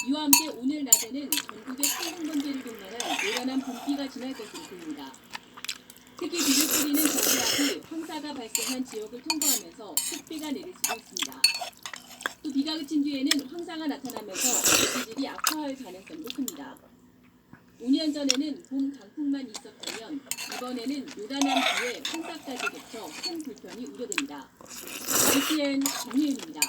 이와 함께 오늘 낮에는 전국의 천둥번개를 동반한 요란한 봄비가 지날 것으로 보입니다. 특히 비를 뿌리는 저기 앞이 황사가 발생한 지역을 통과하면서 폭비가 내릴 수도 있습니다. 또 비가 그친 뒤에는 황사가 나타나면서 대기질이 악화할 가능성도 큽니다. 5년 전에는 봄 강풍만 있었다면 이번에는 요란한 비에 황사까지 겹쳐 큰 불편이 우려됩니다. ITN 정혜윤입니다.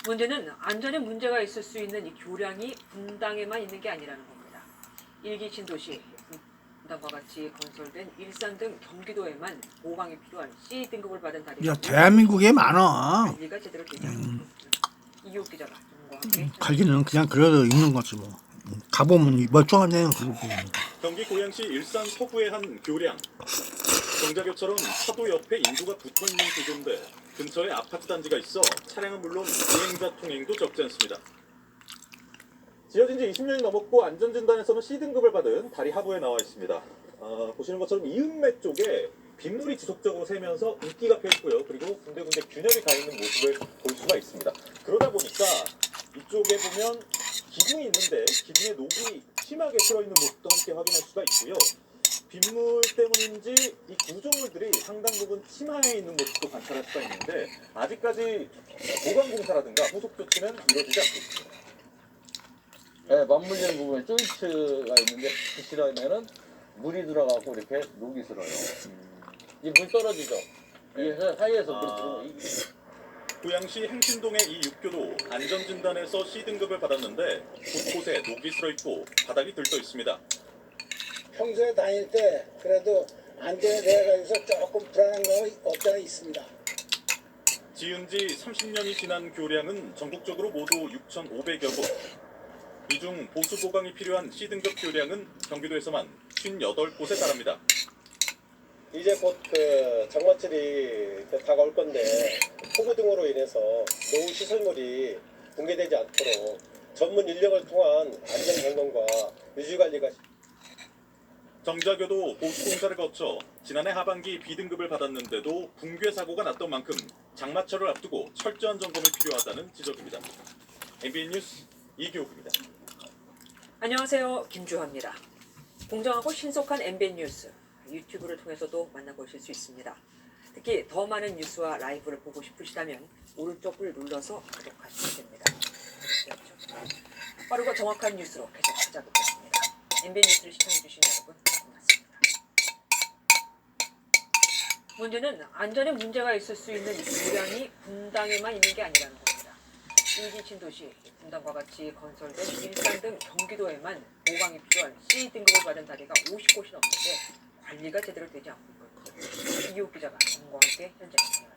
문제는 안전에 문제가 있을 수 있는 이 교량이 분당에만 있는 게 아니라는 겁니다. 일기 신도시, 분당과 같이 건설된 일산 등 경기도에만 보강이 필요한 C등급을 받은 다리가 야, 대한민국에 많아. 관리가 제대로 되지 않고 이효 기자가 전문가와 함께 가기는 그냥 그래도 있는 거지 뭐. 가보면 멀쩡하네요. 경기 고양시 일산 서구의 한 교량. 정자교처럼 차도 옆에 인도가 붙어있는 구조인데 근처에 아파트 단지가 있어 차량은 물론 보행자 통행도 적지 않습니다. 지어진 지 20년이 넘었고 안전진단에서는 C등급을 받은 다리 하부에 나와 있습니다. 보시는 것처럼 이음매 쪽에 빗물이 지속적으로 새면서 이끼가 펴있고요. 그리고 군데군데 균열이 가 있는 모습을 볼 수가 있습니다. 그러다 보니까 이쪽에 보면 기둥이 있는데 기둥에 녹이 심하게 들어있는 모습도 함께 확인할 수가 있고요. 빗물 때문인지 이 구조물들이 상당 부분 침하에 있는 모습도 관찰할 수가 있는데 아직까지 보강 공사라든가 후속 조치는 이루어지지 않고 있습니다. 네, 맞물리는 부분에 조인트가 있는데 붙이려면은 물이 들어가고 이렇게 녹이 들어요. 이 물 떨어지죠. 이게 사이에서 물 들어오고. 고양시 행신동의 이 육교도 안전진단에서 C등급을 받았는데 곳곳에 녹이 슬어있고 바닥이 들떠 있습니다. 평소에 다닐 때 그래도 안전에 대해서 조금 불안한 거 없지 않아 있습니다. 지은 지 30년이 지난 교량은 전국적으로 모두 6,500여 곳. 이 중 보수 보강이 필요한 C등급 교량은 경기도에서만 58곳에 달합니다. 이제 곧 장마철이 다가올 건데 폭우 등으로 인해서 노후 시설물이 붕괴되지 않도록 전문 인력을 통한 안전 점검과 유지 관리가 정자교도 보수 공사를 거쳐 지난해 하반기 B등급을 받았는데도 붕괴 사고가 났던 만큼 장마철을 앞두고 철저한 점검이 필요하다는 지적입니다. MBN 뉴스 이교욱입니다. 안녕하세요, 김주화입니다. 공정하고 신속한 MBN 뉴스 유튜브를 통해서도 만나보실 수 있습니다. 특히 더 많은 뉴스와 라이브를 보고 싶으시다면 오른쪽을 눌러서 구독하시면 됩니다. 빠르고 정확한 뉴스로 계속 찾아뵙겠습니다. MBN 뉴스를 시청해주신 여러분 고맙습니다. 문제는 안전에 문제가 있을 수 있는 교량이 분당에만 있는 게 아니라는 겁니다. 일기 신도시, 분당과 같이 건설된 일산 등 경기도에만 보강이 필요한 C등급을 받은 다리가 50곳이 넘는데 관리가 제대로 되지 않고 있거든요. 이효 기자가 전문가와 함께 현장에 다녀왔습니다.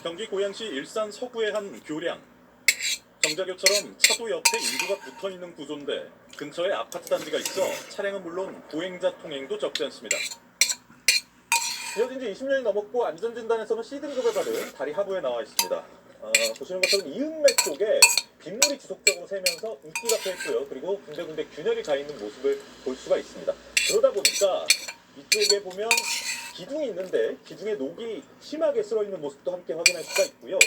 경기 고양시 일산 서구의 한 교량. 정자교처럼 차도 옆에 인도가 붙어있는 구조인데 근처에 아파트 단지가 있어 차량은 물론 보행자 통행도 적지 않습니다. 지어진 지 20년이 넘었고 안전진단에서는 C등급을 받은 다리 하부에 나와 있습니다. 보시는 것처럼 이음매 쪽에 빗물이 지속적으로 새면서 이끼가 펴있고요. 그리고 군데군데 균열이 가 있는 모습을 볼 수가 있습니다. 그러다 보니까 이쪽에 보면 기둥이 있는데 기둥에 녹이 심하게 쓸어 있는 모습도 함께 확인할 수가 있고요.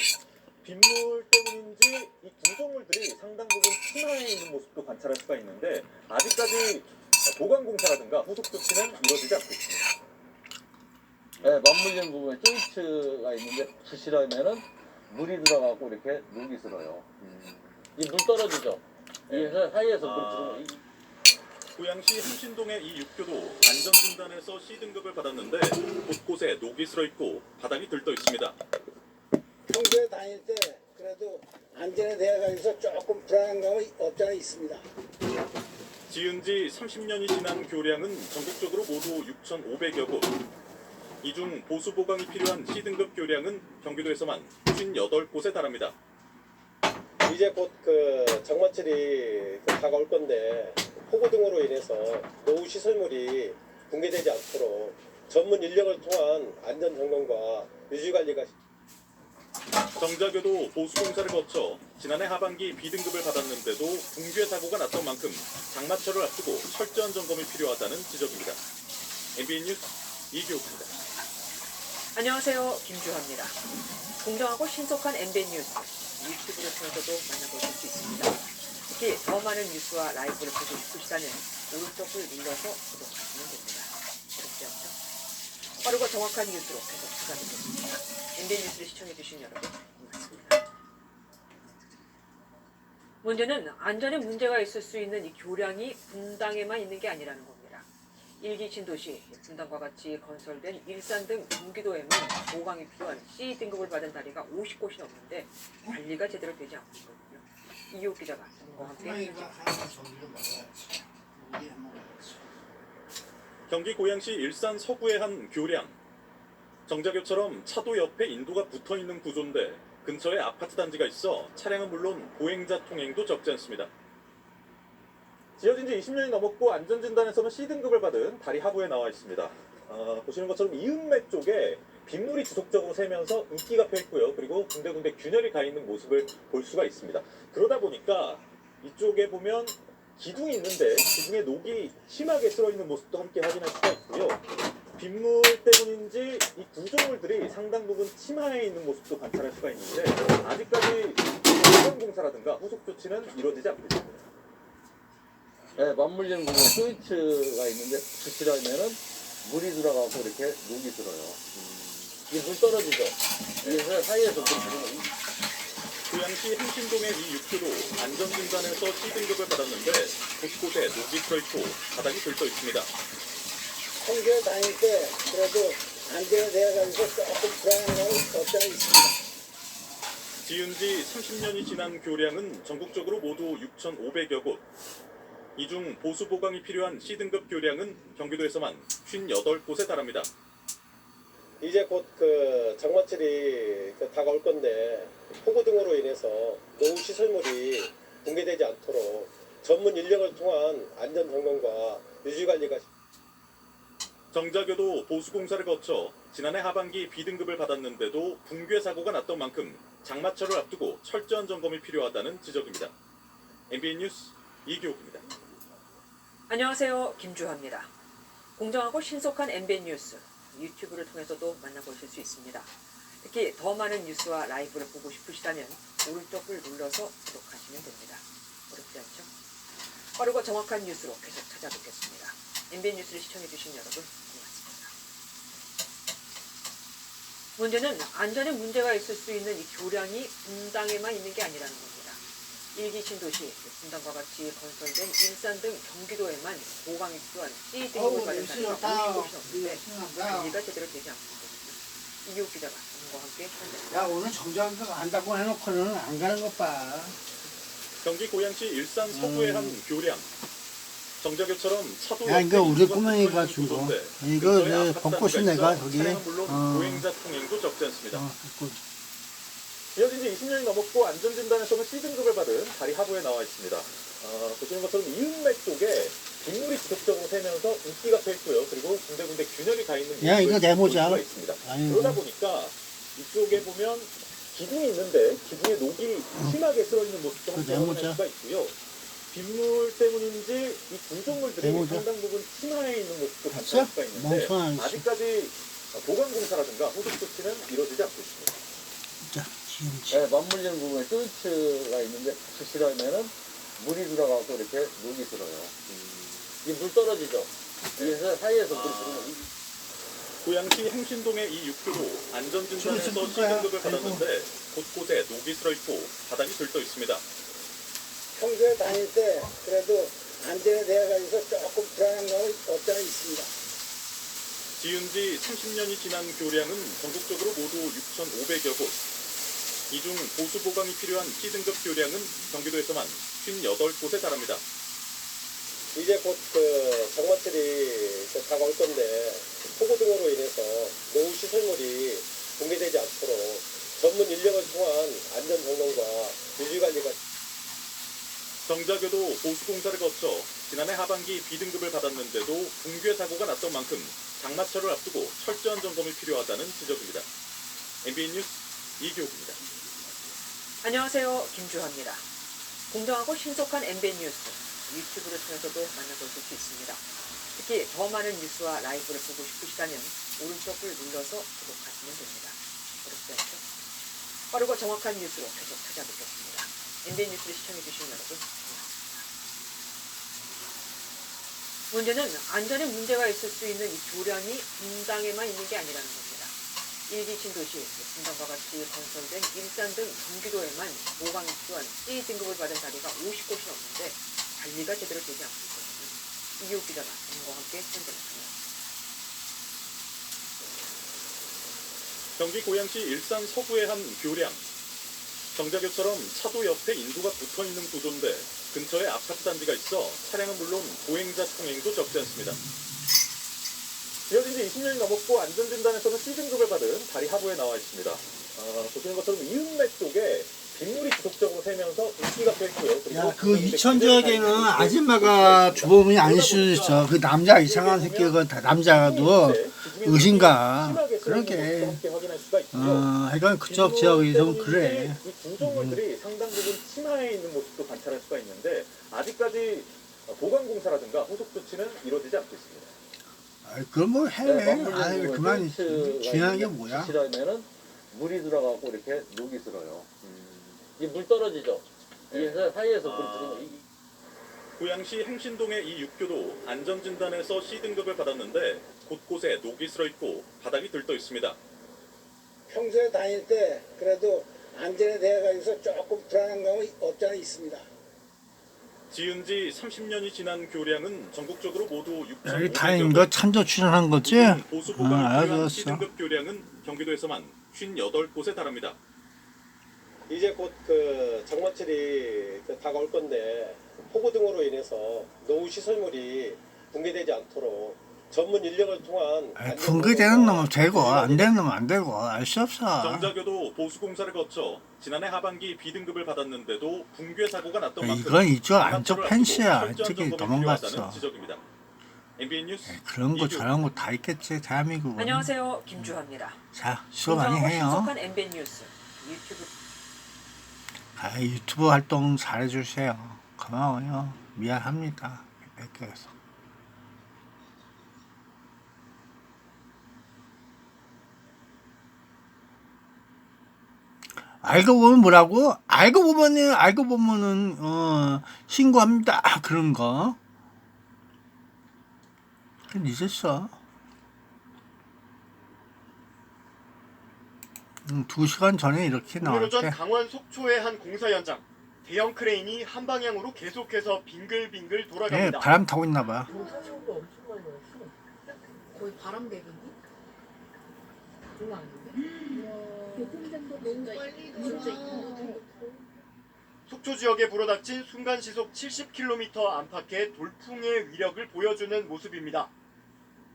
빗물 때문인지 이 구조물들이 상당 부분 침하에 있는 모습도 관찰할 수가 있는데 아직까지 보강 공사라든가 후속 조치는 이루어지지 않고 있습니다. 네, 맞물리는 부분에 조인트가 있는데 부실하면은 물이 들어가고 이렇게 녹이 슬어요. 이 물 떨어지죠. 이 사이에서 물 들어오면 고양시 함신동의 이 육교도 안전진단에서 C등급을 받았는데 곳곳에 녹이 슬어 있고 바닥이 들떠 있습니다. 평소에 다닐 때 그래도 안전에 대해 가지고 조금 불안한 감이 없지 않아 있습니다. 지은 지 30년이 지난 교량은 전국적으로 모두 6,500여 곳. 이 중 보수 보강이 필요한 C등급 교량은 경기도에서만 58곳에 달합니다. 이제 곧 그 장마철이 다가올 건데 폭우 등으로 인해서 노후 시설물이 붕괴되지 않도록 전문 인력을 통한 안전 점검과 유지 관리가 정자교도 보수 공사를 거쳐 지난해 하반기 B등급을 받았는데도 붕괴 사고가 났던 만큼 장마철을 앞두고 철저한 점검이 필요하다는 지적입니다. MBN 뉴스 이교욱입니다. 안녕하세요. 김주화입니다. 공정하고 신속한 MBN 뉴스 유튜브를 통해서도 만나보실 수 있습니다. 특히 더 많은 뉴스와 라이브를 보고 싶으시다면 오른쪽을 눌러서 구독하시면 됩니다. 어렵지 않죠? 빠르고 정확한 뉴스로 계속 찾아뵙겠습니다. MBN 뉴스를 시청해주신 여러분 고맙습니다. 문제는 안전에 문제가 있을 수 있는 이 교량이 분당에만 있는 게 아니라는 겁니다. 일기 신도시, 분당과 같이 건설된 일산 등 경기도에만 보강이 필요한 C등급을 받은 다리가 50곳이 넘는데 관리가 제대로 되지 않고 있거든요. 이효 기자가 전과 함께 경기 고양시 일산 서구의 한 교량. 정자교처럼 차도 옆에 인도가 붙어있는 구조인데 근처에 아파트 단지가 있어 차량은 물론 보행자 통행도 적지 않습니다. 지어진 지 20년이 넘었고 안전진단에서는 C등급을 받은 다리 하부에 나와 있습니다. 보시는 것처럼 이은매 쪽에 빗물이 지속적으로 새면서 이끼가 펴있고요. 그리고 군데군데 균열이 가 있는 모습을 볼 수가 있습니다. 그러다 보니까 이쪽에 보면 기둥이 있는데 기둥에 녹이 심하게 쓸어 있는 모습도 함께 확인할 수가 있고요. 빗물 때문인지 이 구조물들이 상당 부분 침하에 있는 모습도 관찰할 수가 있는데 아직까지 보강 공사라든가 후속 조치는 이루어지지 않고 있습니다. 네, 맞물리는 부분에 조인트가 있는데 부실하면은 물이 들어가고 이렇게 녹이 들어요. 이 물 떨어지죠. 이 사이에서 물 들어오면 고양시 함신동의 이 육교도 안전진단에서 C등급을 받았는데 곳곳에 녹이 들어있고 바닥이 들떠 있습니다. 평소에 다닐 때 그래도 안전에 대해 가지고 조금 불안한 감이 없지 않아 있습니다. 지은 지 30년이 지난 교량은 전국적으로 모두 6,500여 곳. 이 중 보수 보강이 필요한 C등급 교량은 경기도에서만 58곳에 달합니다. 이제 곧 그 장마철이 다가올 건데 폭우 등으로 인해서 노후 시설물이 붕괴되지 않도록 전문 인력을 통한 안전 점검과 유지 관리가 정자교도 보수 공사를 거쳐 지난해 하반기 B등급을 받았는데도 붕괴 사고가 났던 만큼 장마철을 앞두고 철저한 점검이 필요하다는 지적입니다. MBN 뉴스 이교욱입니다. 안녕하세요. 김주화입니다. 공정하고 신속한 MBN 뉴스 유튜브를 통해서도 만나보실 수 있습니다. 특히 더 많은 뉴스와 라이브를 보고 싶으시다면 오른쪽을 눌러서 구독하시면 됩니다. 어렵지 않죠? 빠르고 정확한 뉴스로 계속 찾아뵙겠습니다. MBN 뉴스를 시청해주신 여러분 고맙습니다. 문제는 안전에 문제가 있을 수 있는 이 교량이 분당에만 있는 게 아니라는 겁니다. 일기 신도시, 분당과 같이 건설된 일산 등 경기도에만 보강이 필요한 C등급을 받은 다리가 50곳이 넘는데 관리가 제대로 되지 않고 있거든요. 이효 기자가 전과 함께 야 오늘 정자교 한다고 해놓고는 안 가는 것 봐. 경기 고양시 일산 서구의 한 교량. 정자교처럼 차도 야, 이거 옆에 우리 인도가 꼬맹이가 붙어있는 준 거. 구조인데 이거 근처에 내 아파트 벚꽃이 단지가 내가 있어 저기, 차량은 물론 보행자 통행도 적지 않습니다. 벚꽃. 지어진 지 20년이 넘었고 안전진단에서는 C등급을 받은 다리 하부에 나와 있습니다. 보시는 것처럼 이은매 쪽에 빗물이 지속적으로 새면서 이끼가 펴있고요. 그리고 군데군데 균열이 가 있는 야, 이거 내 볼 모자. 수가 있습니다. 아이고. 그러다 보니까 이쪽에 보면 기둥이 있는데 기둥에 녹이 심하게 쓸어 있는 모습도 함께 내 확인할 모자. 수가 있고요. 빗물 때문인지 이 구조물들이 내 모자. 상당 부분 침하에 있는 모습도 봤어? 관찰할 수가 있는데 멍청한 씨. 아직까지 보강공사라든가 후속 조치는 이루어지지 않고 있습니다. 자, 지금지. 예, 맞물리는 부분에 조인트가 있는데 부실하면은 물이 들어가고 이렇게 녹이 들어요. 이 물 떨어지죠. 그래서 사이에서 물이 들어오면 고양시 행신동의 이 육교도 안전진단에서 좀 C등급을 아이고. 받았는데 곳곳에 녹이 슬어 있고 바닥이 들떠 있습니다. 평소에 다닐 때 그래도 안전에 대해 가지고 조금 불안한 감이 없지 않아 있습니다. 지은 지 30년이 지난 교량은 전국적으로 모두 6,500여 곳. 이 중 보수 보강이 필요한 C등급 교량은 경기도에서만 58곳에 달합니다. 이제 곧 그 장마철이 다가올 건데 폭우 등으로 인해서 노후 시설물이 붕괴되지 않도록 전문 인력을 통한 안전 점검과 유지 관리가 정자교도 보수공사를 거쳐 지난해 하반기 B등급을 받았는데도 붕괴 사고가 났던 만큼 장마철을 앞두고 철저한 점검이 필요하다는 지적입니다. MBN 뉴스 이교욱입니다. 안녕하세요. 김주화입니다. 공정하고 신속한 MBN 뉴스 유튜브를 통해서도 만나보실 수 있습니다. 특히 더 많은 뉴스와 라이브를 보고 싶으시다면 오른쪽을 눌러서 구독하시면 됩니다. 어렵지 않죠? 빠르고 정확한 뉴스로 계속 찾아뵙겠습니다. MBN 뉴스를 시청해주신 여러분 고맙습니다. 문제는 안전에 문제가 있을 수 있는 이 교량이 분당에만 있는 게 아니라는 겁니다. 일기 신도시, 분당과 같이 건설된 일산 등 경기도에만 보강이 필요한 C등급을 받은 다리가 50곳이 넘는데 관리가 제대로 되지 않고 있거든요. 이기욱 기자가 전문가와 함께 현장에 다녀왔습니다. 경기 고양시 일산 서구의 한 교량. 정자교처럼 차도 옆에 인도가 붙어있는 구조인데 근처에 아파트 단지가 있어 차량은 물론 보행자 통행도 적지 않습니다. 지어진 지 20년이 넘었고 안전진단에서는 C등급을 받은 다리 하부에 나와 있습니다. 보시는 것처럼 이은맥 쪽에 빗물이 지속적으로 새면서 물기가 껴있고요. 야, 그 이천 지역에는 아줌마가 주범이 아닐 수도 있어. 그 남자 이상한 새끼가 다 남자도 의심가. 그러게. 하여간 그쪽 지역이 좀 그래. 이 구조물들이 상당 부분 침하에 있는 모습도 관찰할 수가 있는데 아직까지 보강공사라든가 후속 조치는 이루어지지 않고 있습니다. 그걸 뭐 해. 아이, 그만. 중요한 게 뭐야? 부실하면은 물이 들어가고 이렇게 녹이 들어요. 이 물 떨어지죠. 그래서 사이에서 물이 들어오면 고양시 행신동의 이 육교도 안전진단에서 C등급을 받았는데 곳곳에 녹이 슬어 있고 바닥이 들떠 있습니다. 평소에 다닐 때 그래도 안전에 대해 가지고 조금 불안한 감이 없지 않아 있습니다. 지은 지 30년이 지난 교량은 전국적으로 모두 여기 6,500여 다행인 거 참조 출연한 거지? 보수 보강이 필요한 알았어. C등급 교량은 경기도에서만 58곳에 달합니다. 이제 곧 그 장마철이 다가올 건데 폭우 등으로 인해서 노후 시설물이 붕괴되지 않도록 전문 인력을 통한 붕괴되는 놈은 되고 안 되는 놈은 안 되고 알 수 없어. 정자교도 보수공사를 거쳐 지난해 하반기 B등급을 받았는데도 붕괴 사고가 났던 만큼 이건 이쪽 안쪽 장마철을 펜스야. 앞두고 철저한 저기 점검이 도망갔어. 필요하다는 지적입니다. MBN 뉴스 그런 거 이규. 저런 거 다 있겠지 대한민국은. 안녕하세요. 김주화입니다. 자, 수고 많이 공정하고 해요. 신속한 MBN 뉴스 유튜브 유튜브 활동 잘해주세요. 고마워요. 미안합니다. 뺏겨서. 알고 보면 뭐라고? 알고 보면은 신고합니다. 그런 거. 그건 있었어. 2시간 전에 이렇게 오늘 오전 나왔대. 강원 속초의 한 공사 현장. 대형 크레인이 한 방향으로 계속해서 빙글빙글 예, 돌아갑니다. 바람 타고 있나 봐. 거의 바람대기니? 장난 아닌데? 교통정보 너무 빨리 돌아. 속초 지역에 불어닥친 순간 시속 70km 안팎의 돌풍의 위력을 보여주는 모습입니다.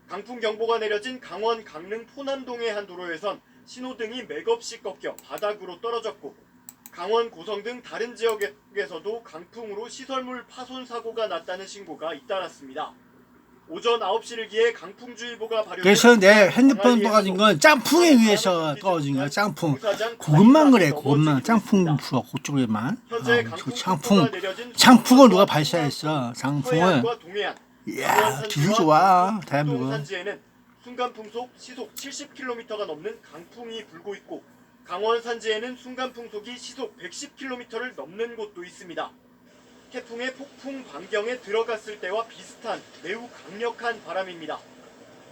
강풍 경보가 내려진 강원 강릉 포남동의 한 도로에선 신호등이 맥없이 꺾여 바닥으로 떨어졌고 강원 고성 등 다른 지역에서도 강풍으로 시설물 파손 사고가 났다는 신고가 잇따랐습니다. 오전 9시를 기해 강풍주의보가 발효된 그래서 내 핸드폰 떨어진 건 짱풍에 의해서 떨어진 거야. 짱풍. 그것만 그래. 그것만. 짱풍 불어. 그쪽에만. 현재 저 강풍 창풍을 누가 발사했어. 장풍을. 서해안과 동해안, 이야, 기분 좋아. 대한민국. 산지에는 순간풍속 시속 70km가 넘는 강풍이 불고 있고 강원 산지에는 순간풍속이 시속 110km를 넘는 곳도 있습니다. 태풍의 폭풍 반경에 들어갔을 때와 비슷한 매우 강력한 바람입니다.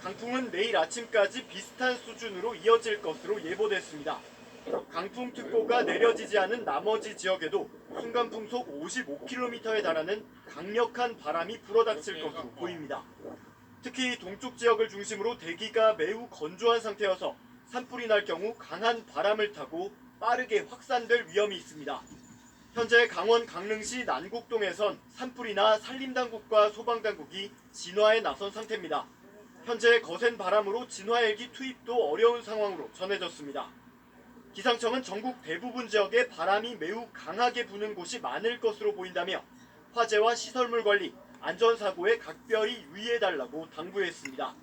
강풍은 내일 아침까지 비슷한 수준으로 이어질 것으로 예보됐습니다. 강풍특보가 내려지지 않은 나머지 지역에도 순간풍속 55km에 달하는 강력한 바람이 불어닥칠 것으로 보입니다. 특히 동쪽 지역을 중심으로 대기가 매우 건조한 상태여서 산불이 날 경우 강한 바람을 타고 빠르게 확산될 위험이 있습니다. 현재 강원 강릉시 난곡동에선 산불이나 산림당국과 소방당국이 진화에 나선 상태입니다. 현재 거센 바람으로 진화헬기 투입도 어려운 상황으로 전해졌습니다. 기상청은 전국 대부분 지역에 바람이 매우 강하게 부는 곳이 많을 것으로 보인다며 화재와 시설물 관리, 안전사고에 각별히 유의해달라고 당부했습니다.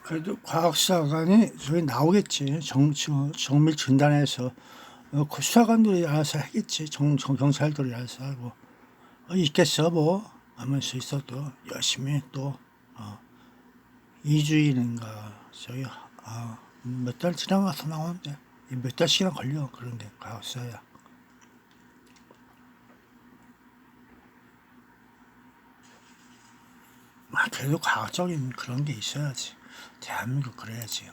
그래도 과학수사관이 저기 나오겠지. 정밀 진단해서 그 수사관들이 알아서 하겠지. 경찰들이 알아서 하고 있겠어 뭐 하면서 있어도 열심히 또 2주일인가 저기 몇 달 지나가서 나오는데 몇 달씩이나 걸려. 그런데 과학수사야. 그래도 과학적인 그런 게 있어야지. 대한민국 그래야지.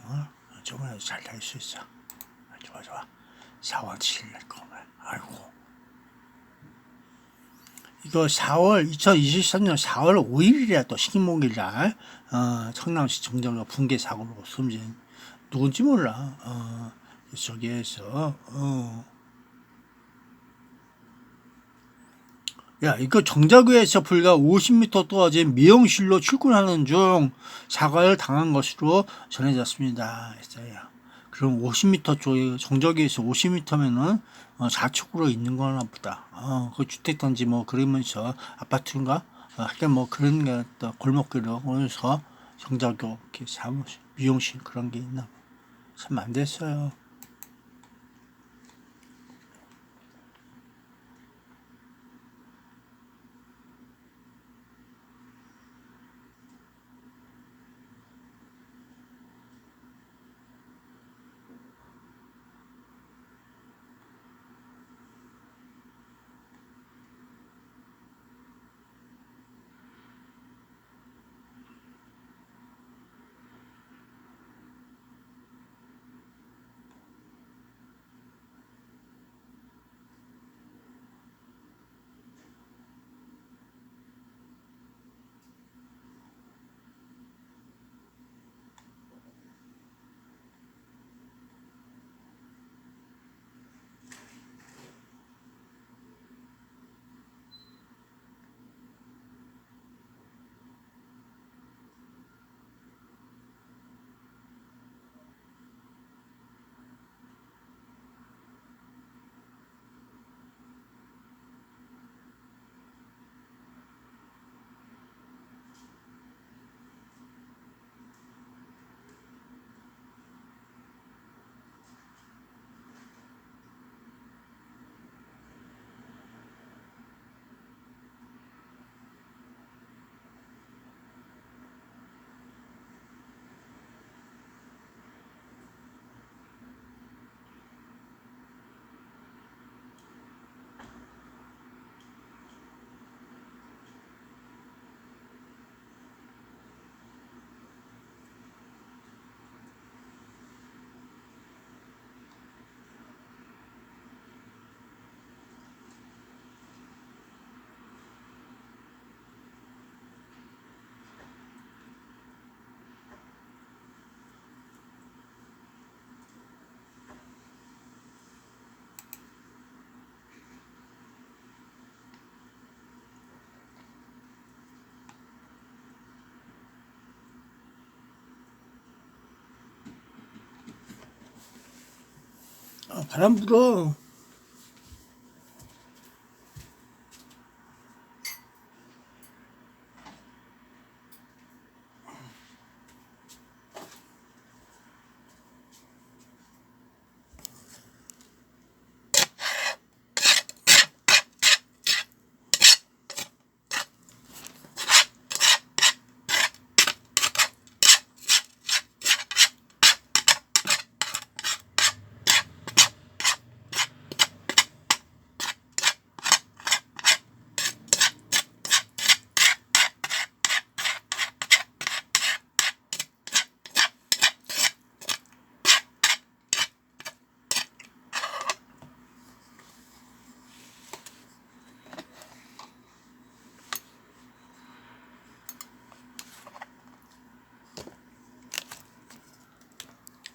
저번에도 잘 될 수 있어. 좋아. 4월 7일 날 거면. 아이고. 이거 2023년 4월 5일이야 또 식인목일날 청남시 정정로 붕괴 사고로 숨진 누군지 몰라. 저기에서 야, 이거 정자구에서 불과 50m 떨어진 미용실로 출근하는 중 사고를 당한 것으로 전해졌습니다. 했어요. 그럼 50m 쪽에 정자구에서 50m면은 좌측으로 있는 거나 보다. 그 주택단지 뭐 그러면서 아파트인가? 하여간 뭐 그런 게 골목길로 오면서 정자구 이렇게 사무실, 미용실 그런 게 있나? 참 안 됐어요. 바람 불어.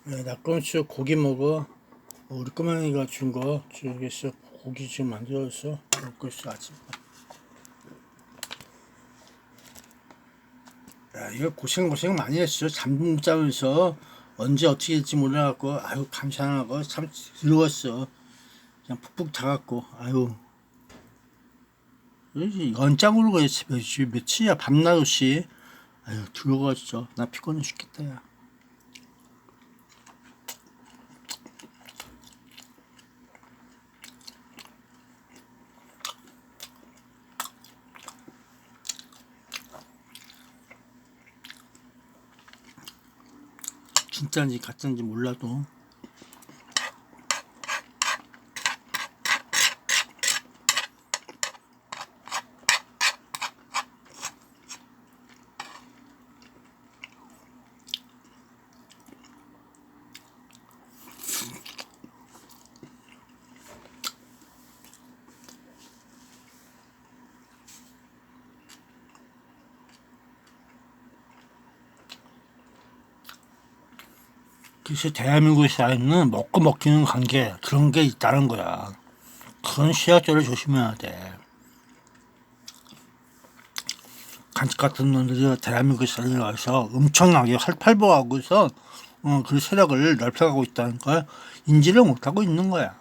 낙검수 고기 먹어. 우리 꼬맹이가 준 거 저기서 고기 지금 만들었어. 먹고 있어 아침. 야, 이거 고생 많이 했어. 잠자면서 언제 어떻게 될지 몰라갖고 아유 감사하고 참 즐거웠어. 그냥 푹푹 자갖고 아유 연장으로 그랬지. 며칠이야 밤낮 없이. 아유 들어가지죠. 나 피곤해 죽겠다 야. 진짜인지 가짜인지 몰라도 그래서 대한민국의 사회는 먹고 먹히는 관계 그런 게 있다는 거야. 그런 시야절을 조심해야 돼. 간첩 같은 놈들이 대한민국에 살려와서 엄청나게 활발하고서 그 세력을 넓혀가고 있다는 걸 인지를 못하고 있는 거야.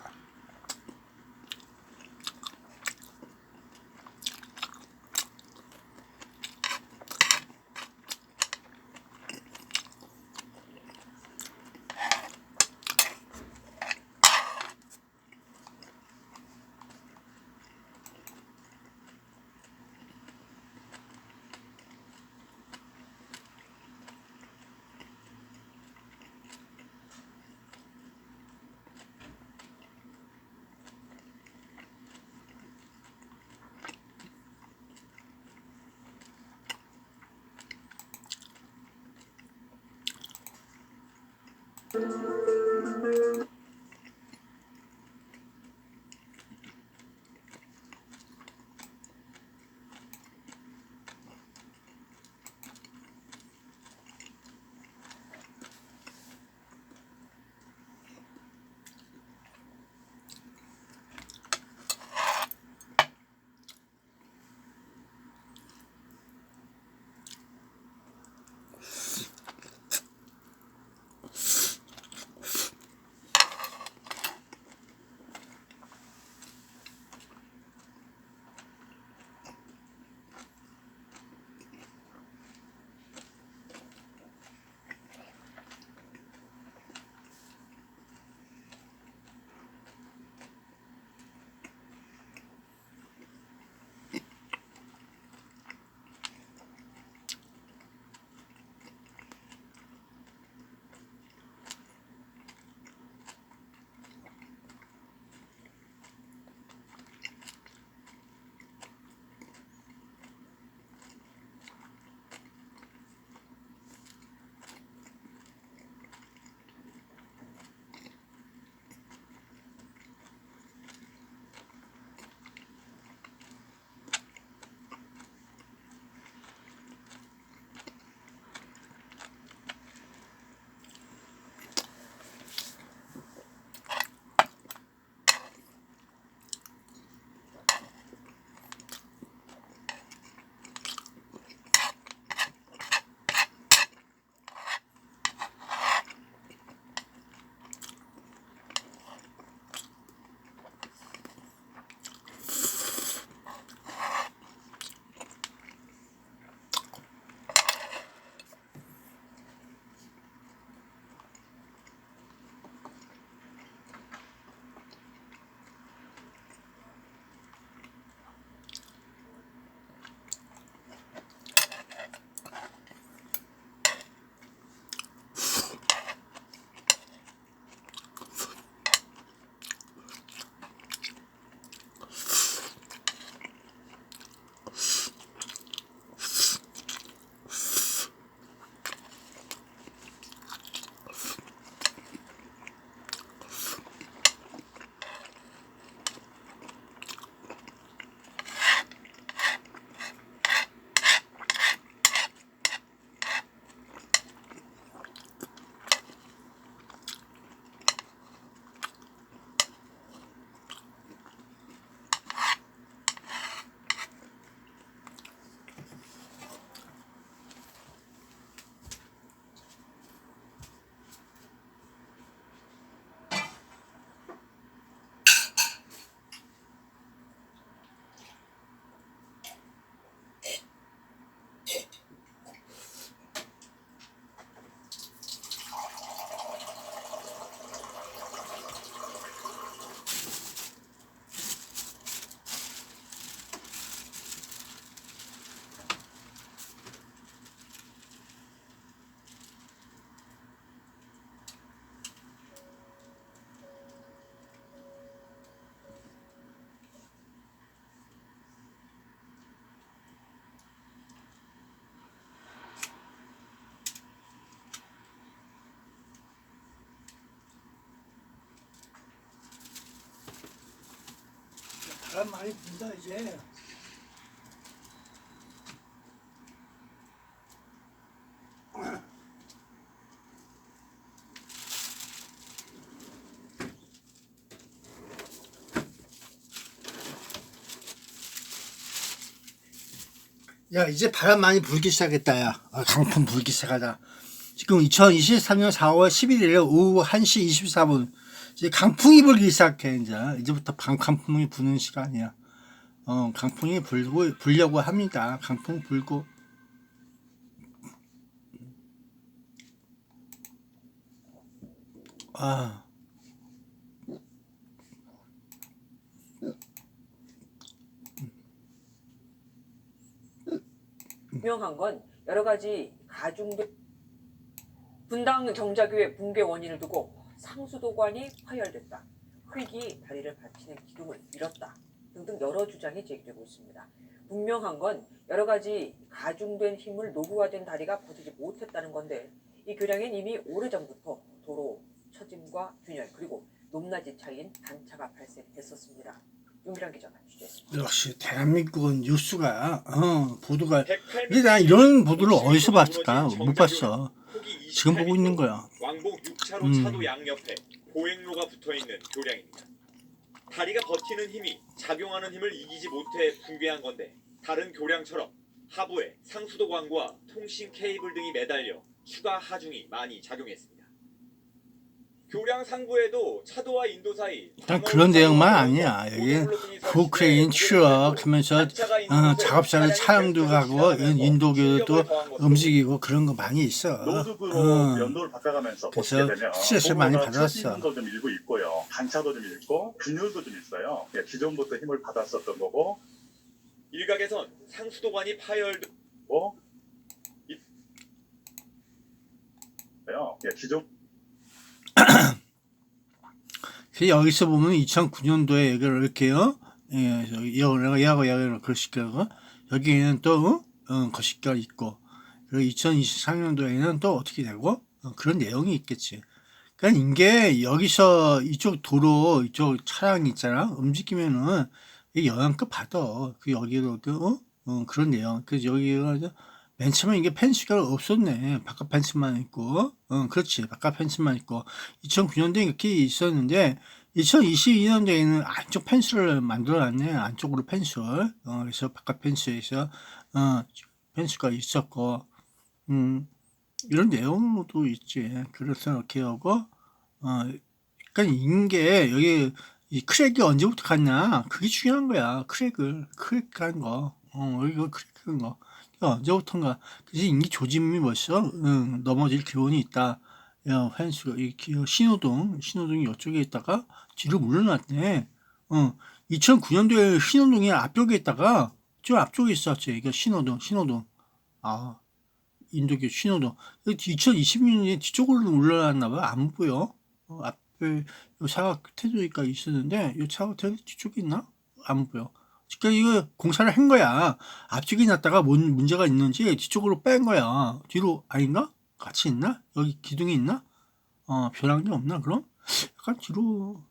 바람 많이 분다 이제. 야, 이제 바람 많이 불기 시작했다, 야. 강풍 불기 시작하다. 지금 2023년 4월 11일 오후 1시 24분. 이제 강풍이 불기 시작해, 이제. 이제부터 강풍이 부는 시간이야. 강풍이 불려고 합니다. 강풍 불고. 분명한 건 여러 가지 가중된 분당 정자교회 붕괴 원인을 두고 상수도관이 파열됐다. 흙이 다리를 받치는 기둥을 밀었다. 등등 여러 주장이 제기되고 있습니다. 분명한 건 여러 가지 가중된 힘을 노후화된 다리가 버티지 못했다는 건데 이 교량엔 이미 오래전부터 도로 처짐과 균열 그리고 높낮이 차이인 단차가 발생했었습니다. 윤기란 기자가 취재했습니다. 역시 대한민국은 뉴스가 보도가 근데 난 이런 보도를 어디서 봤을까? 못 봤어. 지금 보고 있는 거야. 왕복 6차로 차도 양옆에 보행로가 붙어있는 교량입니다. 다리가 버티는 힘이 작용하는 힘을 이기지 못해 붕괴한 건데 다른 교량처럼 하부에 상수도관과 통신 케이블 등이 매달려 추가 하중이 많이 작용했습니다. 교량 상부에도 차도와 인도 사이 딱 그런 내용만 아니야. 여기 포크레인 추억 하면서 작업장에 차량도 가고 인도교도 움직이고 그런 거 많이 있어. 노드브로 연도를 바꿔가면서 보시게 그래서 되면 스트레스를 많이 받았어. 처짐도 좀 일부 있고요. 단차도 좀 있고 균열도 좀 있어요. 기존부터 힘을 받았었던 거고 일각에선 상수도관이 파열되고 기존 여기서 보면 2009년도에 여기를 이렇게요. 얘하고 거시기하고 여기에는 또 거시기가 있고 그리고 2023년도에는 또 어떻게 되고 그런 내용이 있겠지. 그러니까 이게 여기서 이쪽 도로 이쪽 차량이 있잖아. 움직이면은 영향급 받아. 그 여기로 그런 내용. 그래서 여기가 맨 처음에 이게 펜스가 없었네. 바깥 펜스만 있고. 그렇지. 바깥 펜스만 있고. 2009년도에 이렇게 있었는데, 2022년도에는 안쪽 펜스를 만들어놨네. 안쪽으로 펜스를. 그래서 바깥 펜스에서, 펜스가 있었고, 이런 내용도 있지. 그래서 이렇게 하고, 그러니까 이게, 여기, 이 크랙이 언제부터 갔냐? 그게 중요한 거야. 크랙 간 거. 여기가 크랙 간 거. 언제부턴가. 그래서 인기 조짐이 벌써 넘어질 기본이 있다. 야, 펜스가 신호등이 이쪽에 있다가 뒤로 물러났네. 2009년도에 신호등이 앞쪽에 있다가 저 앞쪽에 있었지. 이게 신호등. 인도교 신호등. 2020년에 뒤쪽으로 물러났나 봐. 안 보여. 앞에 요 사각 테두리가 있었는데 요 사각 테두리 뒤쪽에 있나? 안 보여. 그러니까 이거 공사를 한 거야. 앞쪽에 놨다가 뭔 문제가 있는지 뒤쪽으로 뺀 거야. 뒤로 아닌가? 같이 있나? 여기 기둥이 있나? 변한 게 없나 그럼? 약간 뒤로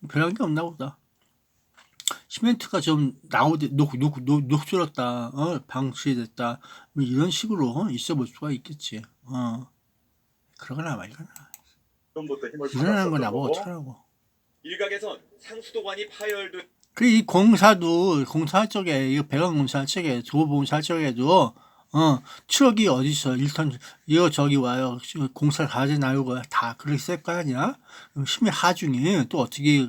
변한 게 없나 보다. 시멘트가 좀 녹슬었다. 방치됐다. 뭐 이런 식으로 있어 볼 수가 있겠지. 그러거나 말거나. 일어나는 거 나보고 어떡하라고. 일각에선 상수도관이 파열돼 이 공사 쪽에, 이거 배관공사 쪽에, 도보공사 쪽에도, 트럭이 어딨어. 1톤, 이거 저기 와요. 공사를 가지 나오고 다 그렇게 쓸 거 아니야? 심해 하중이 또 어떻게,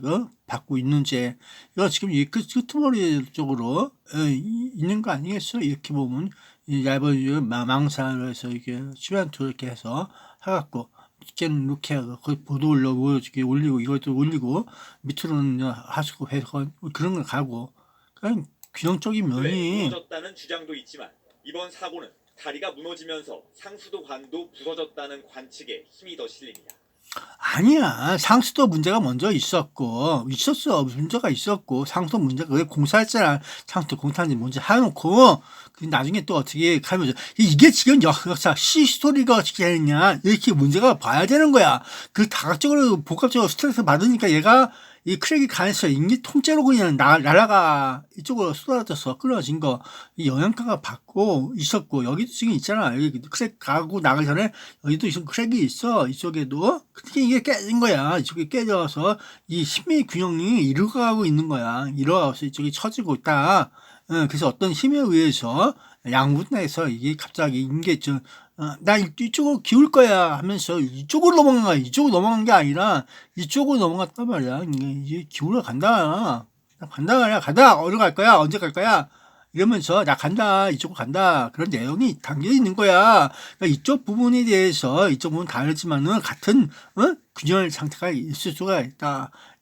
받고 있는지. 이거 지금 이 끄트머리 쪽으로, 있는 거 아니겠어? 이렇게 보면, 얇은 망사로 해서 이렇게 시멘트 이렇게 해서 해갖고, 이렇게 하고 거기 보도 올리고 이것도 올리고 밑으로는 하수구 배관 그런 걸 가고 그냥 균형적인 면이 무너졌다는 주장도 있지만 이번 사고는 다리가 무너지면서 상수도관도 부서졌다는 관측에 힘이 더 실립니다. 아니야. 상수도 문제가 먼저 있었어. 문제가 있었고 상수도 문제가 왜 공사했잖아. 상수도 공사한지 뭔지 해놓고 나중에 또 어떻게 하면서 이게 지금 역사 시스토리가 어떻게 했냐 이렇게 문제가 봐야 되는 거야. 그 다각적으로 복합적으로 스트레스 받으니까 얘가 이 크랙이 가해서 이게 통째로 그냥 날아가 이쪽으로 쏟아져서 끊어진 거, 이 영양가가 받고 있었고, 여기도 지금 있잖아. 여기 크랙 가고 나가기 전에 여기도 지금 크랙이 있어. 이쪽에도. 그게 이게 깨진 거야. 이쪽이 깨져서 이 심의 균형이 이루어가고 있는 거야. 이루어가서 이쪽이 처지고 있다. 그래서 어떤 힘에 의해서 양분에서 이게 갑자기 이게 나 이쪽으로 기울 거야 하면서 이쪽으로 넘어간 거야. 이쪽으로 넘어간 게 아니라 이쪽으로 넘어갔단 말이야. 이게 기울어 간다. 나 간다 말이야. 간다. 어디로 갈 거야? 언제 갈 거야? 이러면서 나 간다. 이쪽으로 간다. 그런 내용이 담겨 있는 거야. 그러니까 이쪽 부분에 대해서 이쪽 부분 다르지만은 같은 균열 상태가 있을 수가 있다.